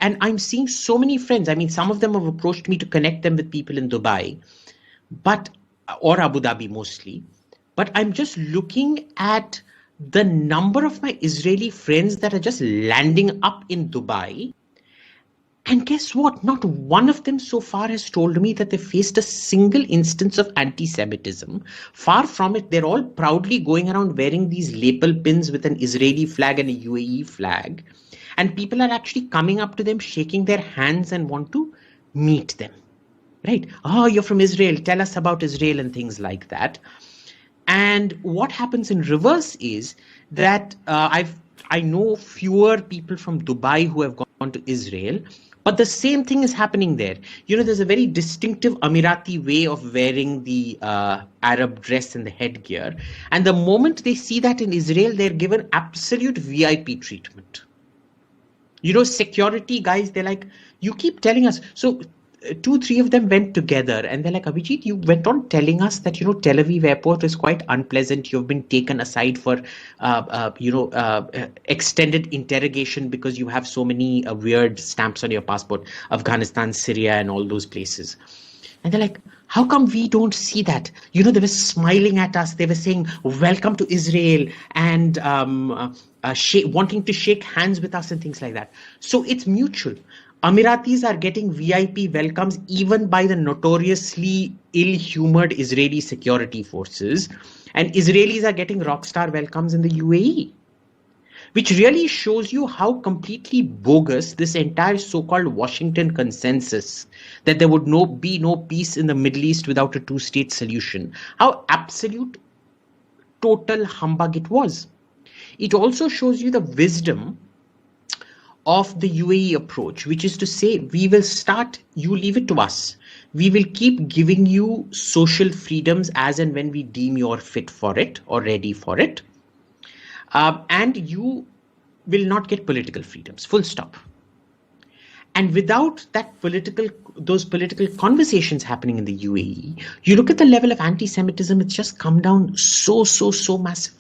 And I'm seeing so many friends. I mean, some of them have approached me to connect them with people in Dubai, or Abu Dhabi mostly. But I'm just looking at the number of my Israeli friends that are just landing up in Dubai. And guess what? Not one of them so far has told me that they faced a single instance of anti-Semitism. Far from it, they're all proudly going around wearing these lapel pins with an Israeli flag and a UAE flag. And people are actually coming up to them, shaking their hands and want to meet them. Right? Oh, you're from Israel. Tell us about Israel and things like that. And what happens in reverse is that I know fewer people from Dubai who have gone to Israel, but the same thing is happening there. You know, there's a very distinctive Emirati way of wearing the Arab dress and the headgear. And the moment they see that in Israel, they're given absolute VIP treatment. You know, security guys, they're like, you keep telling us. So 2-3 of them went together and they're like, Abhijit, you went on telling us that, you know, Tel Aviv airport is quite unpleasant. You've been taken aside for, extended interrogation because you have so many weird stamps on your passport, Afghanistan, Syria, and all those places. And they're like, how come we don't see that? You know, they were smiling at us. They were saying, welcome to Israel, and wanting to shake hands with us and things like that. So it's mutual. Emiratis are getting VIP welcomes even by the notoriously ill-humored Israeli security forces, and Israelis are getting rockstar welcomes in the UAE, which really shows you how completely bogus this entire so-called Washington consensus that there would be no peace in the Middle East without a two-state solution, how absolute, total humbug it was. It also shows you the wisdom of the UAE approach, which is to say, we will start, you leave it to us. We will keep giving you social freedoms as and when we deem you're fit for it or ready for it. And you will not get political freedoms, full stop. And without those political conversations happening in the UAE, you look at the level of anti-Semitism, it's just come down so massive.